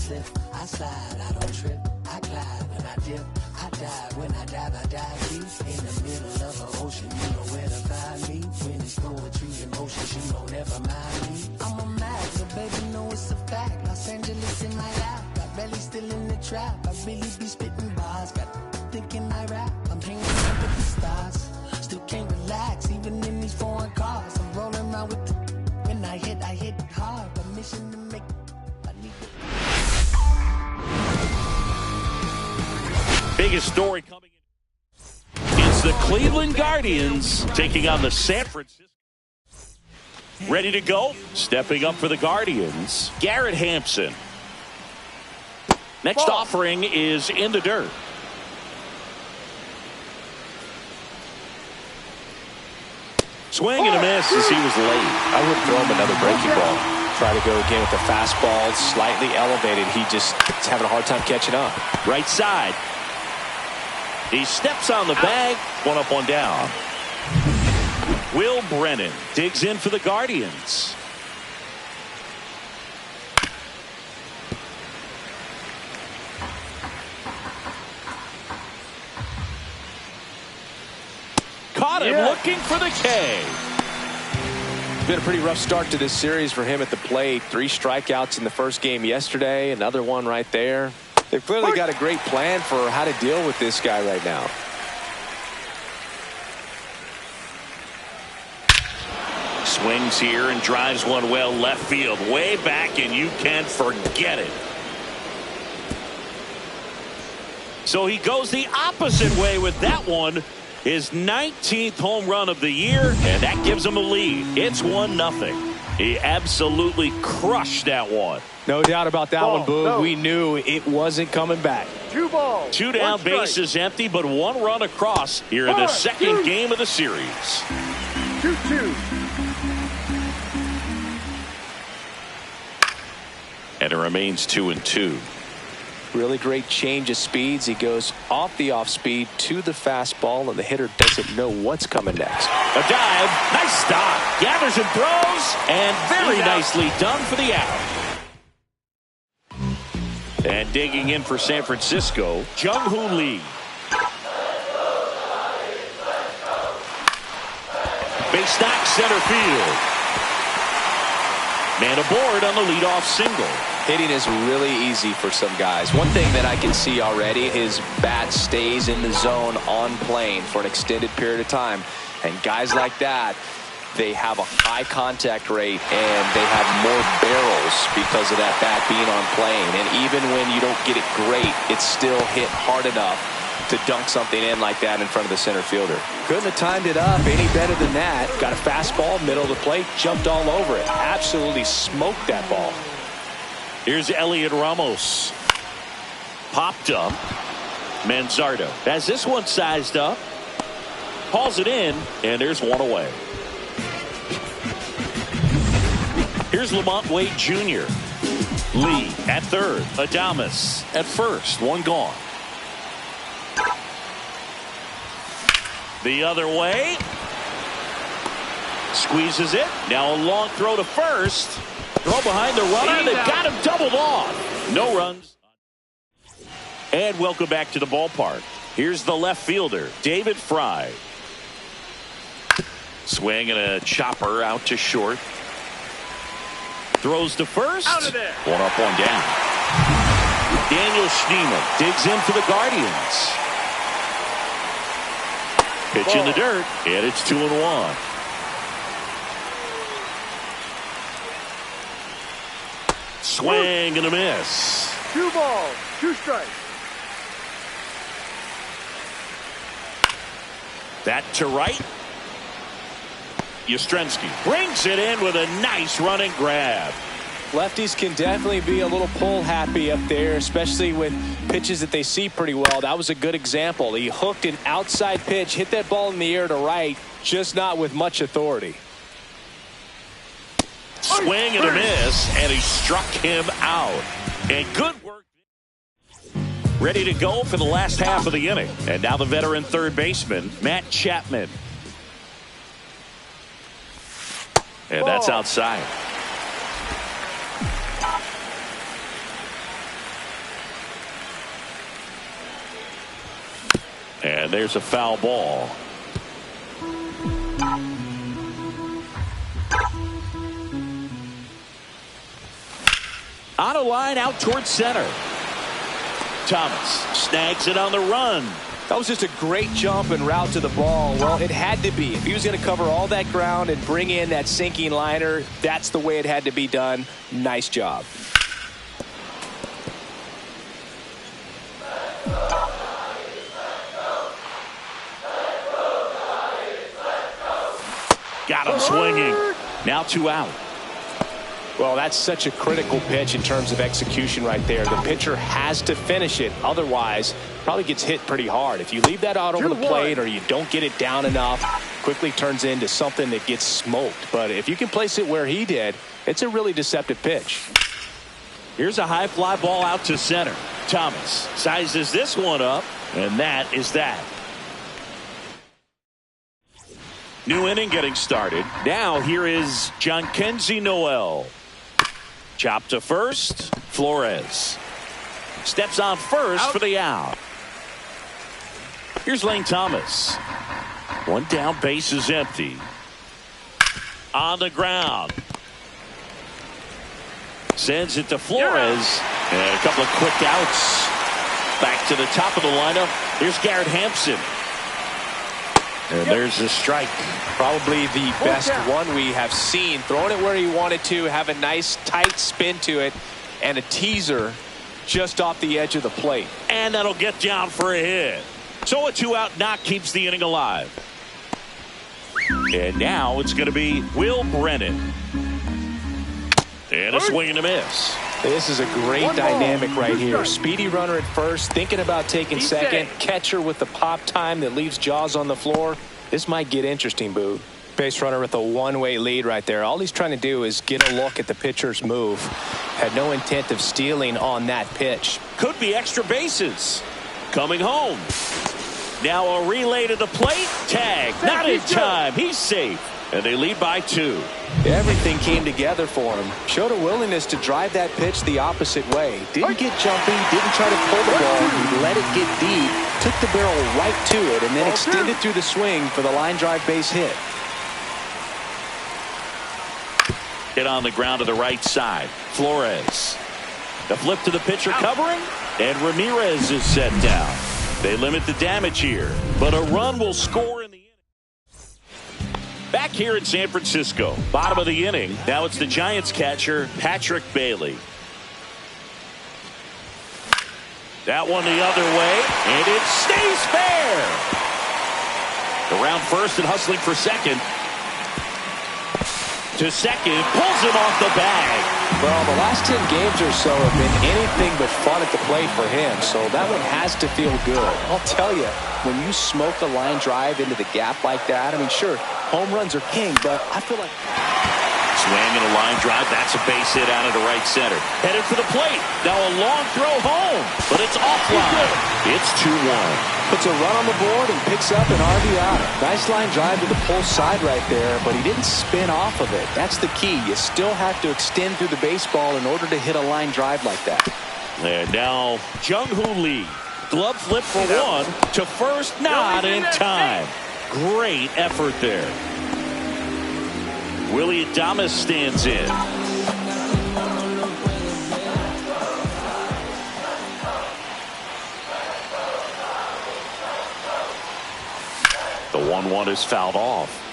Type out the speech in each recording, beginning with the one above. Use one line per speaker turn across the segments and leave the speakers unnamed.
slip, I slide, I don't trip, I glide when I dip, I dive when I dive deep in the middle of the ocean. You know where to find me when it's poetry in motion. She don't ever mind me. I'm a mag, but baby, know it's a fact. Los Angeles in my lap, got belly still in the trap. I really be spitting bars, got thinking I rap. I'm hanging out with the stars, still can't relax even in these foreign cars. I'm rolling around with the, when I hit hard. But mission to make.
Biggest story coming in. It's the Cleveland Guardians taking on the San Francisco. Ready to go? Stepping up for the Guardians, Garrett Hampson. Next offering is in the dirt. Swing and a miss as he was late.
I wouldn't throw him another breaking ball. Try to go again with the fastball, slightly elevated. He just is having a hard time catching up.
Right side. He steps on the bag. One up, one down. Will Brennan digs in for the Guardians. Caught him looking for the K.
It's been a pretty rough start to this series for him at the plate. 3 strikeouts in the first game yesterday. Another one right there. They've clearly got a great plan for how to deal with this guy right now.
Swings here and drives one well left field, way back, and you can forget it. So he goes the opposite way with that one. His 19th home run of the year, and that gives him a lead. It's 1-0. He absolutely crushed that one.
No doubt about that one, Boog. No. We knew it wasn't coming back.
2 balls.
2 down, bases empty, but 1 run across here in the second game of the series.
2-2.
And it remains 2-2.
Really great change of speeds. He goes off the off speed to the fastball, and the hitter doesn't know what's coming next.
A dive. Nice stop. Gathers and throws, and very nicely done for the out. And digging in for San Francisco, Jung-Hoo Lee. Base knock center field. Man aboard on the leadoff single.
Hitting is really easy for some guys. One thing that I can see already, his bat stays in the zone on plane for an extended period of time. And guys like that, they have a high contact rate and they have more barrels because of that bat being on plane. And even when you don't get it great, it's still hit hard enough to dunk something in like that in front of the center fielder. Couldn't have timed it up any better than that. Got a fastball, middle of the plate, jumped all over it. Absolutely smoked that ball.
Here's Elliot Ramos. Popped up. Manzardo has this one sized up. Hauls it in, and there's one away. Here's Lamont Wade Jr. Lee at third. Adames at first. One gone. The other way. Squeezes it. Now a long throw to first. Throw behind the runner. They've got him doubled off. No runs. And welcome back to the ballpark. Here's the left fielder, David Fry. Swing and a chopper out to short. Throws to first.
Out of there.
One up, one down. Daniel Schneemann digs in for the Guardians. Pitch in the dirt, and it's 2-1. Swing and a miss.
2 balls, 2 strikes.
That to right. Yastrzemski brings it in with a nice running grab.
Lefties can definitely be a little pull happy up there, especially with pitches that they see pretty well. That was a good example. He hooked an outside pitch, hit that ball in the air to right, just not with much authority.
Swing and a miss, and he struck him out. And good work. Ready to go for the last half of the inning. And now the veteran third baseman, Matt Chapman. And that's outside. And there's a foul ball. On a line out towards center. Thomas snags it on the run.
That was just a great jump and route to the ball. Well, it had to be. If he was going to cover all that ground and bring in that sinking liner, that's the way it had to be done. Nice job.
Got him swinging. Now 2 out.
Well, that's such a critical pitch in terms of execution right there. The pitcher has to finish it. Otherwise, probably gets hit pretty hard. If you leave that out over the plate or you don't get it down enough, quickly turns into something that gets smoked. But if you can place it where he did, it's a really deceptive pitch.
Here's a high fly ball out to center. Thomas sizes this one up, and that is that. New inning getting started. Now here is Jhonkensy Noel. Chop to first. Flores steps on first for the out. Here's Lane Thomas. One down, base is empty. On the ground. Sends it to Flores. And a couple of quick outs. Back to the top of the lineup. Here's Garrett Hampson. And there's a strike.
Probably the best one we have seen. Throwing it where he wanted to, have a nice tight spin to it, and a teaser just off the edge of the plate.
And that'll get down for a hit. So a 2-out knock keeps the inning alive. And now it's going to be Will Brennan. And a swing and a miss.
This is a great dynamic right here. Speedy runner at first, thinking about taking second. Catcher with the pop time that leaves Jaws on the floor. This might get interesting, Boo. Base runner with a one-way lead right there. All he's trying to do is get a look at the pitcher's move. Had no intent of stealing on that pitch.
Could be extra bases. Coming home. Now a relay to the plate. Tag. Not in time. He's safe. And they lead by 2.
Everything came together for him. Showed a willingness to drive that pitch the opposite way. Didn't get jumpy, didn't try to pull the ball. He let it get deep, took the barrel right to it, and then extended through the swing for the line drive base hit.
Hit on the ground to the right side. Flores. The flip to the pitcher covering, and Ramirez is set down. They limit the damage here, but a run will score in the inning. Back here in San Francisco, bottom of the inning. Now it's the Giants catcher, Patrick Bailey. That one the other way, and it stays fair. Around first and hustling for second. To second, pulls him off the bag.
Well, the last 10 games or so have been anything but fun at the plate for him, so that one has to feel good. I'll tell you, when you smoke a line drive into the gap like that, I mean, sure, home runs are king, but I feel like...
Swing and a line drive. That's a base hit out of the right center. Headed for the plate. Now a long throw home, but it's offline. It's 2-1.
Puts a run on the board and picks up an RBI. Nice line drive to the pull side right there, but he didn't spin off of it. That's the key. You still have to extend through the baseball in order to hit a line drive like that.
And now Jung-Hoo Lee. Glove flip for one to first, not in time. Great effort there. Willie Adames stands in. The 1-1 is fouled off.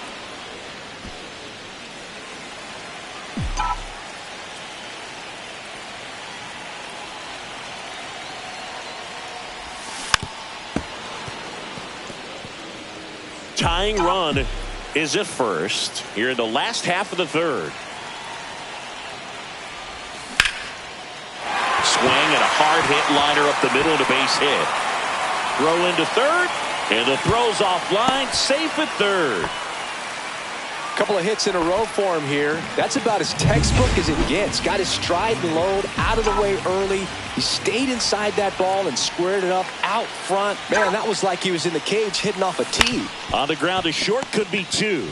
Tying run is at first here in the last half of the third. Swing and a hard hit liner up the middle of the base hit. Throw into third, and the throw's offline, safe at third.
Couple of hits in a row for him here. That's about as textbook as it gets. Got his stride and load out of the way early. He stayed inside that ball and squared it up out front. Man, that was like he was in the cage hitting off a tee.
On the ground, a short could be 2.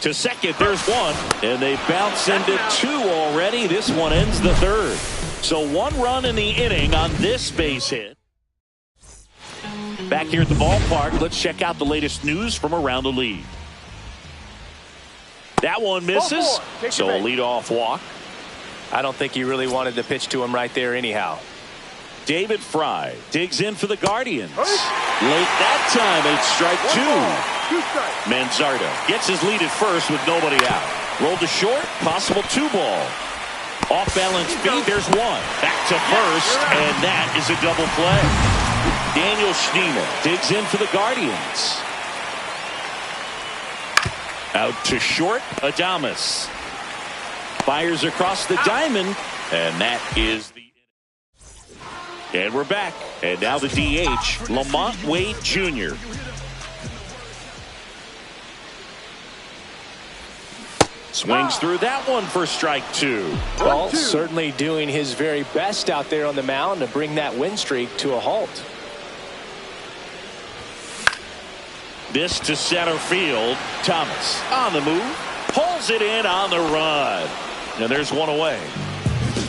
To second, there's 1. And they bounce into 2 already. This one ends the third. So 1 run in the inning on this base hit. Back here at the ballpark, let's check out the latest news from around the league. That one misses, so a leadoff walk.
I don't think he really wanted to pitch to him right there anyhow.
David Fry digs in for the Guardians. Late that time, it's strike two. Manzardo gets his lead at first with nobody out. Rolled to short, possible 2-ball. Off balance feed, there's one. Back to first, and that is a double play. Daniel Schneemann digs in for the Guardians. Out to short, Adames fires across the diamond, and that is the. And we're back, and now the DH, Lamont Wade Jr. Swings through that one for strike two.
Well, certainly doing his very best out there on the mound to bring that win streak to a halt.
This to center field. Thomas on the move. Pulls it in on the run. And there's one away.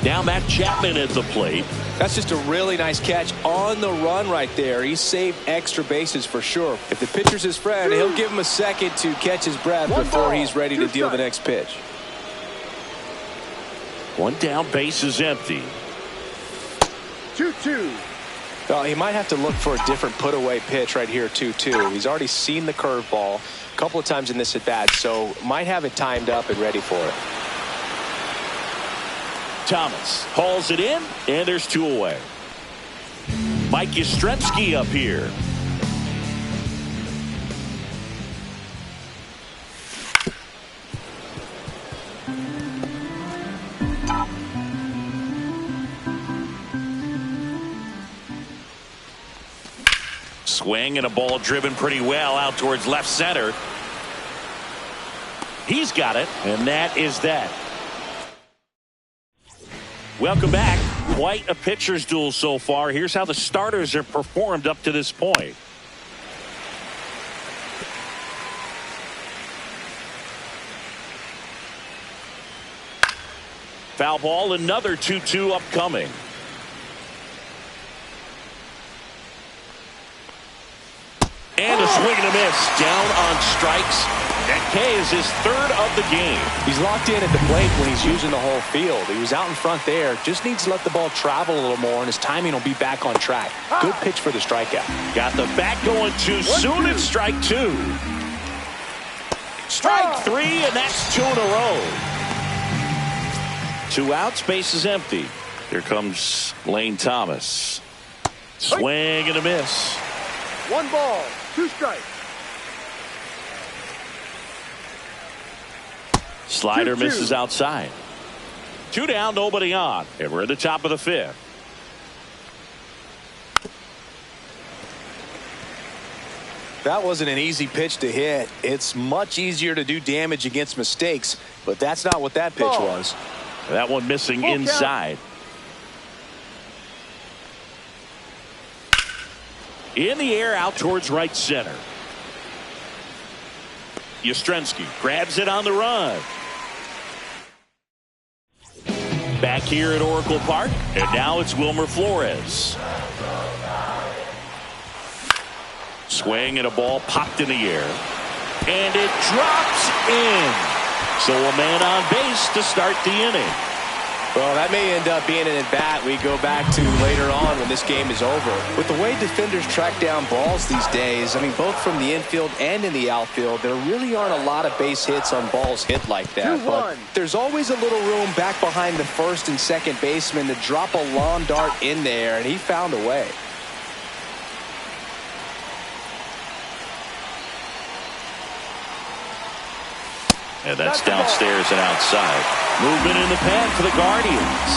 Now Matt Chapman at the plate.
That's just a really nice catch on the run right there. He saved extra bases for sure. If the pitcher's his friend, he'll give him a second to catch his breath before he's ready to deal the next pitch.
One down, base is empty.
2-2.
Well, he might have to look for a different put-away pitch right here, 2-2. He's already seen the curveball a couple of times in this at-bat, so might have it timed up and ready for it.
Thomas hauls it in, and there's two away. Mike Yastrzemski up here. Swing and a ball driven pretty well out towards left center. He's got it, and that is that. Welcome back. Quite a pitcher's duel so far. Here's how the starters have performed up to this point. Foul ball, another 2-2 upcoming. And a swing and a miss. Down on strikes. That K is his third of the game.
He's locked in at the plate when he's using the whole field. He was out in front there. Just needs to let the ball travel a little more, and his timing will be back on track. Good pitch for the strikeout.
Got the bat going too soon. It's strike two. Strike three, and that's two in a row. 2 outs, base is empty. Here comes Lane Thomas. Swing and a miss.
1 ball, 2 strikes.
Slider misses outside. 2 down, nobody on. And we're at the top of the 5th.
That wasn't an easy pitch to hit. It's much easier to do damage against mistakes, but that's not what that pitch was.
That one missing inside. In the air out towards right center. Yastrzemski grabs it on the run. Back here at Oracle Park, and now it's Wilmer Flores. Swing and a ball popped in the air. And it drops in. So a man on base to start the inning.
Well, that may end up being an at-bat we go back to later on when this game is over. With the way defenders track down balls these days, I mean, both from the infield and in the outfield, there really aren't a lot of base hits on balls hit like that. But there's always a little room back behind the first and second baseman to drop a lawn dart in there, and he found a way.
And that's downstairs and outside. Movement in the pen for the Guardians.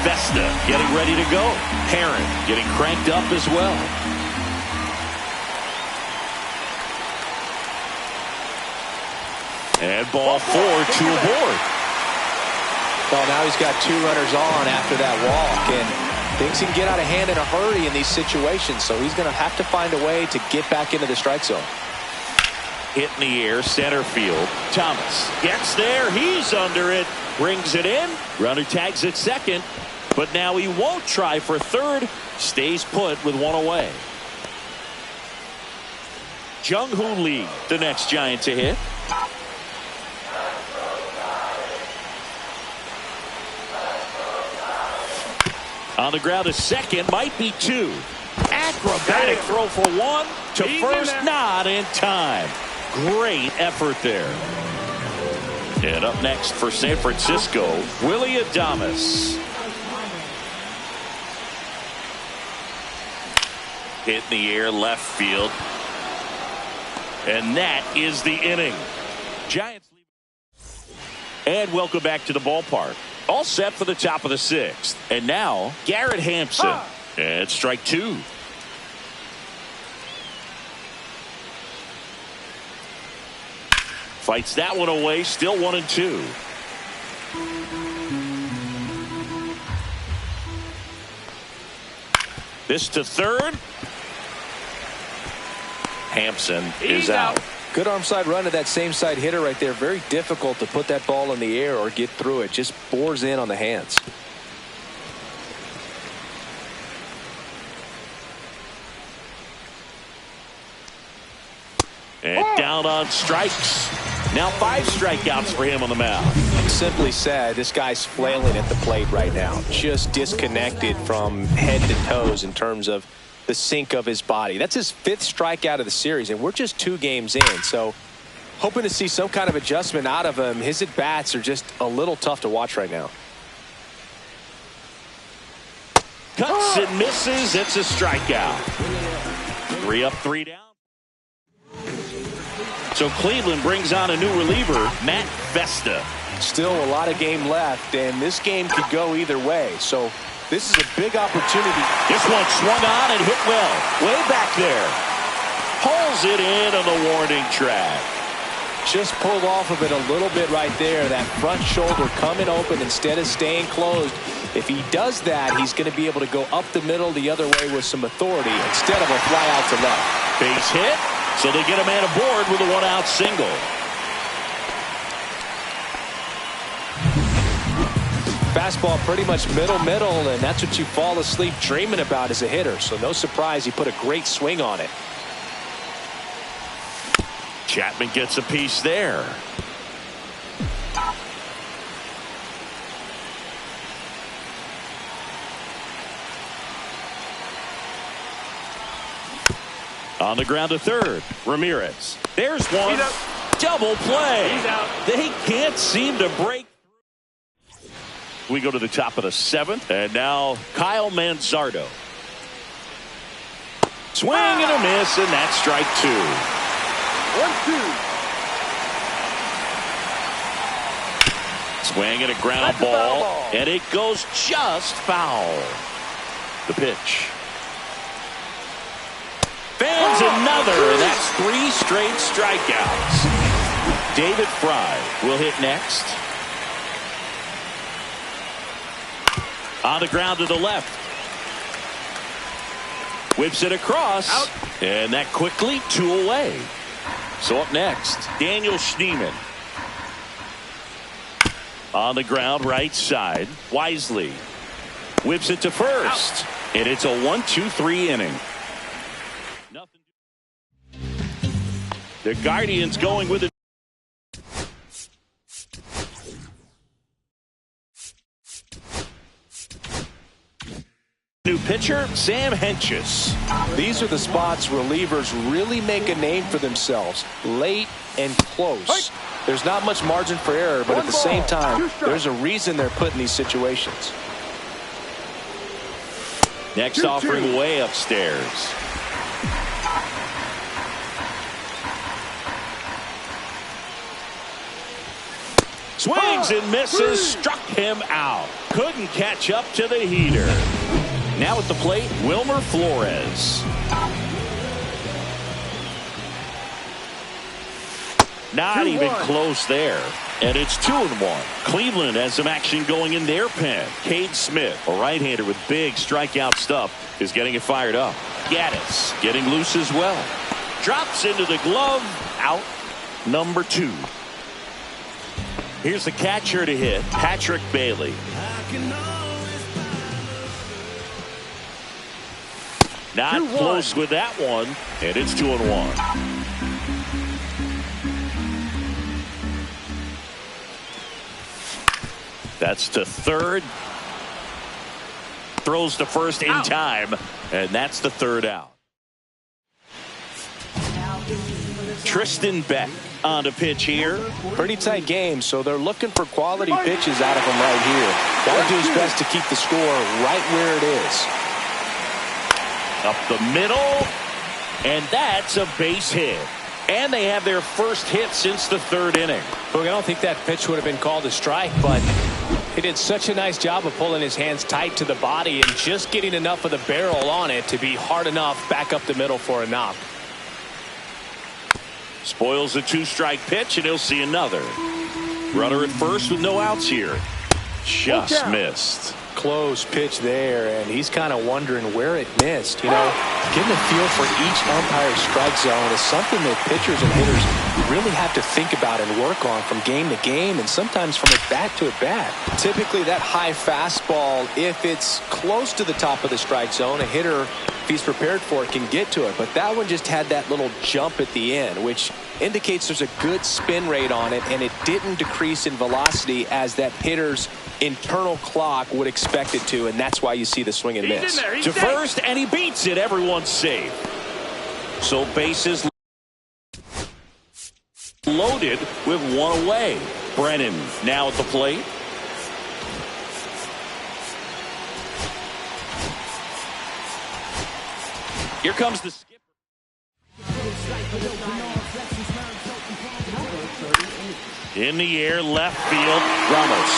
Vesta getting ready to go. Herron getting cranked up as well. And ball 4, 2 aboard.
Well, now he's got 2 runners on after that walk, and things can get out of hand in a hurry in these situations, so he's going to have to find a way to get back into the strike zone.
Hit in the air, center field. Thomas gets there. He's under it. Brings it in. Runner tags at second. But now he won't try for third. Stays put with one away. Jung-Hoo Lee, the next Giant to hit. On the ground to second, might be two. Acrobatic throw for one. To first, not in time. Great effort there. And up next for San Francisco, Willy Adames. Hit in the air, left field. And that is the inning. Giants leave. And welcome back to the ballpark. All set for the top of the sixth. And now, Garrett Hampson. And strike two. Fights that one away. Still 1-2. This to third. Hampson is out.
Good arm side run to that same side hitter right there. Very difficult to put that ball in the air or get through it. Just bores in on the hands.
And down on strikes. Now 5 strikeouts for him on the mound.
Simply said, this guy's flailing at the plate right now. Just disconnected from head to toes in terms of the sink of his body. That's his 5th strikeout of the series, and we're just 2 games in. So hoping to see some kind of adjustment out of him. His at-bats are just a little tough to watch right now.
Cuts and misses. It's a strikeout. 3 up, 3 down. So Cleveland brings on a new reliever, Matt Festa.
Still a lot of game left, and this game could go either way. So this is a big opportunity.
This one swung on and hit well. Way back there. Pulls it in on the warning track.
Just pulled off of it a little bit right there. That front shoulder coming open instead of staying closed. If he does that, he's going to be able to go up the middle the other way with some authority instead of a fly out to left.
Base hit. So they get a man aboard with a 1-out single.
Fastball pretty much middle, and that's what you fall asleep dreaming about as a hitter. So no surprise he put a great swing on it.
Chapman gets a piece there. On the ground to third, Ramirez. There's one. Double play. They can't seem to break. We go to the top of the 7th, and now Kyle Manzardo. Swing and a miss, and that's strike 2.
1-2.
Swing and a ground ball, and it goes just foul. The pitch. Fans another, and that's 3 straight strikeouts. David Fry will hit next. On the ground to the left. Whips it across. Out. And that quickly 2 away. So up next, Daniel Schneemann. On the ground right side. Wisely. Whips it to first. Out. And it's a 1-2-3 inning. Nothing. The Guardians going with it. New pitcher, Sam Hentges.
These are the spots relievers really make a name for themselves. Late and close. There's not much margin for error, but at the same time, there's a reason they're put in these situations.
Next offering way upstairs. Swings and misses, struck him out. Couldn't catch up to the heater. Now at the plate, Wilmer Flores. Not even close there. And it's 2-1. Cleveland has some action going in their pen. Cade Smith, a right-hander with big strikeout stuff, is getting it fired up. Gaddis getting loose as well. Drops into the glove, out. number 2. Here's the catcher to hit, Patrick Bailey. Not close with that one, and it's 2-1. That's to third. Throws to first in time, and that's the 3rd out. Tristan Beck on the pitch here.
Pretty tight game, so they're looking for quality pitches out of him right here. Got to do his best to keep the score right where it is.
Up the middle, and that's a base hit. And they have their first hit since the 3rd inning.
Look, I don't think that pitch would have been called a strike, but he did such a nice job of pulling his hands tight to the body and just getting enough of the barrel on it to be hard enough back up the middle for a knock.
Spoils a 2-strike pitch, and he'll see another. Runner at first with no outs here. Just missed.
Close pitch there, and he's kind of wondering where it missed. You know, getting a feel for each umpire's strike zone is something that pitchers and hitters really have to think about and work on from game to game, and sometimes from at bat to at bat.
Typically that high fastball, if it's close to the top of the strike zone, a hitter, if he's prepared for it, can get to it. But that one just had that little jump at the end, which indicates there's a good spin rate on it, and it didn't decrease in velocity as that hitter's internal clock would expect it to, and that's why you see the swing and miss.
To first, and he beats it. Everyone's safe. So bases loaded with 1 away. Brennan now at the plate. Here comes the skipper. In the air, left field, Ramos.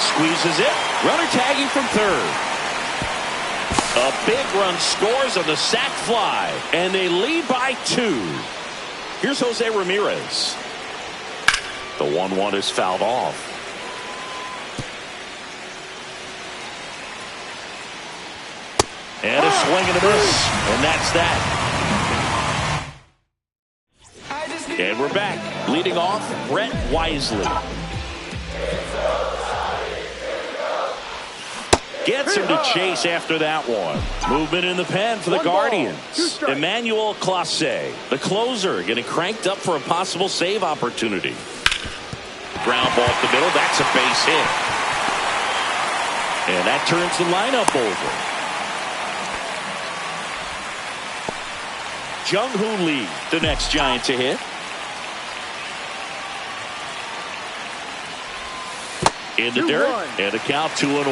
Squeezes it. Runner tagging from 3rd. A big run scores on the sac fly, and they lead by 2. Here's Jose Ramirez. The 1-1 is fouled off. And a swing and a miss, and that's that. And we're back. Leading off, Brett Wisely. Gets him to chase after that one. Movement in the pen for the Guardians. Emmanuel Clase, the closer, getting cranked up for a possible save opportunity. Ground ball up the middle. That's a base hit. And that turns the lineup over. Jung-Hoo Lee, the next Giant to hit. In the dirt, and a count 2-1.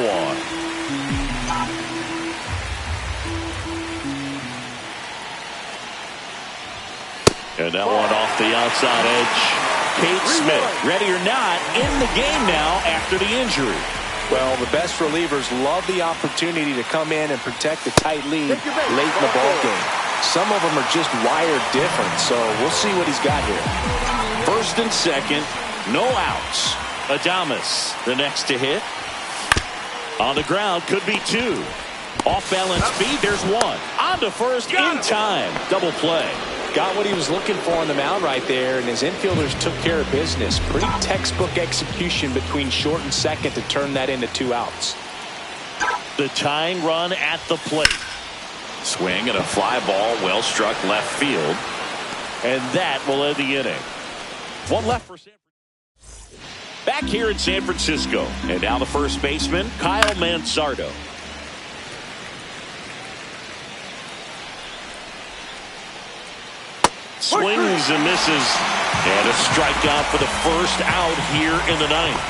And that one off the outside edge. Cade Smith, ready or not, in the game now after the injury.
Well, the best relievers love the opportunity to come in and protect the tight lead late in the ball game. Some of them are just wired different, so we'll see what he's got here.
First and second, no outs. Adames, the next to hit. On the ground, could be 2. Off balance speed, there's 1. On to first in time. Double play.
Got what he was looking for on the mound right there, and his infielders took care of business. Pretty textbook execution between short and second to turn that into 2 outs.
The tying run at the plate. Swing and a fly ball, well struck left field. And that will end the inning. 1 left for San Francisco. Back here in San Francisco. And now the first baseman, Kyle Manzardo. Swings and misses. And a strikeout for the first out here in the 9th.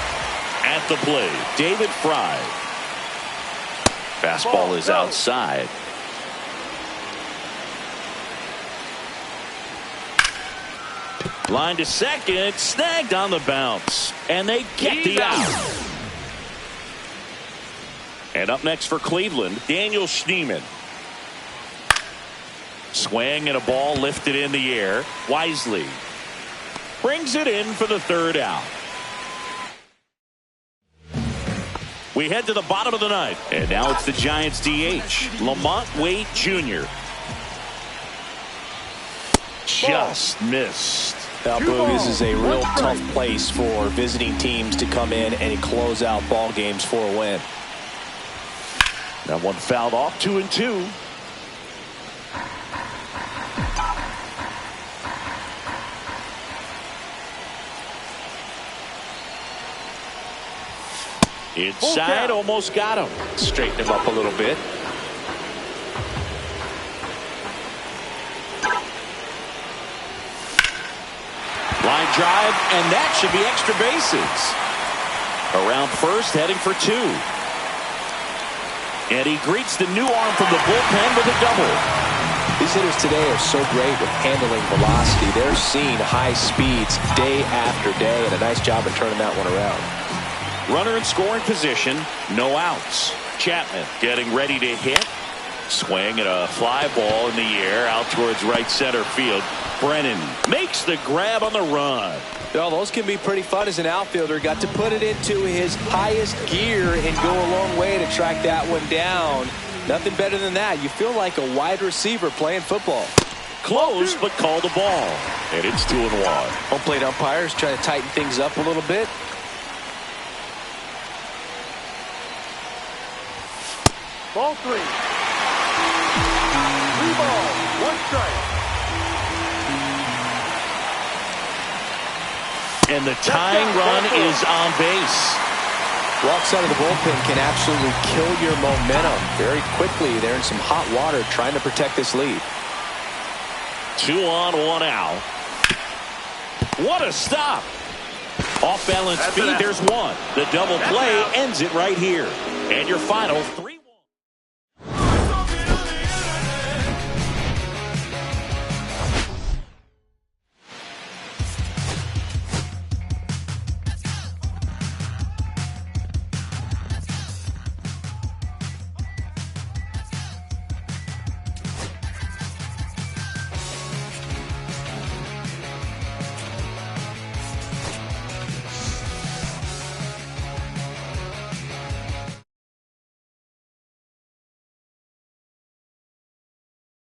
At the plate, David Fry. Fastball is outside. Line to second, snagged on the bounce, and they get the out. And up next for Cleveland, Daniel Schneemann. Swing and a ball lifted in the air. Wisely brings it in for the 3rd out. We head to the bottom of the 9th, and now it's the Giants DH, Lamont Wade Jr. Just missed.
Now, Boog, this is a real tough place for visiting teams to come in and close out ball games for a win.
That one fouled off, 2-2. Inside, almost got him.
Straighten him up a little bit.
Line drive, and that should be extra bases. Around first, heading for 2. And he greets the new arm from the bullpen with a double.
These hitters today are so great with handling velocity. They're seeing high speeds day after day, and a nice job of turning that one around.
Runner in scoring position, no outs. Chapman getting ready to hit. Swing and a fly ball in the air out towards right center field. Brennan makes the grab on the run.
Well, those can be pretty fun as an outfielder. Got to put it into his highest gear and go a long way to track that one down. Nothing better than that. You feel like a wide receiver playing football.
Close, but called a ball. And it's 2-1.
Home plate umpires trying to tighten things up a little bit.
Ball 3. 3 balls, 1 strike.
And the tying run is on base.
Walks out of the bullpen can absolutely kill your momentum very quickly. They're in some hot water trying to protect this lead.
2 on, 1 out. What a stop. Off balance speed, there's one. The double play ends it right here. And your final 3.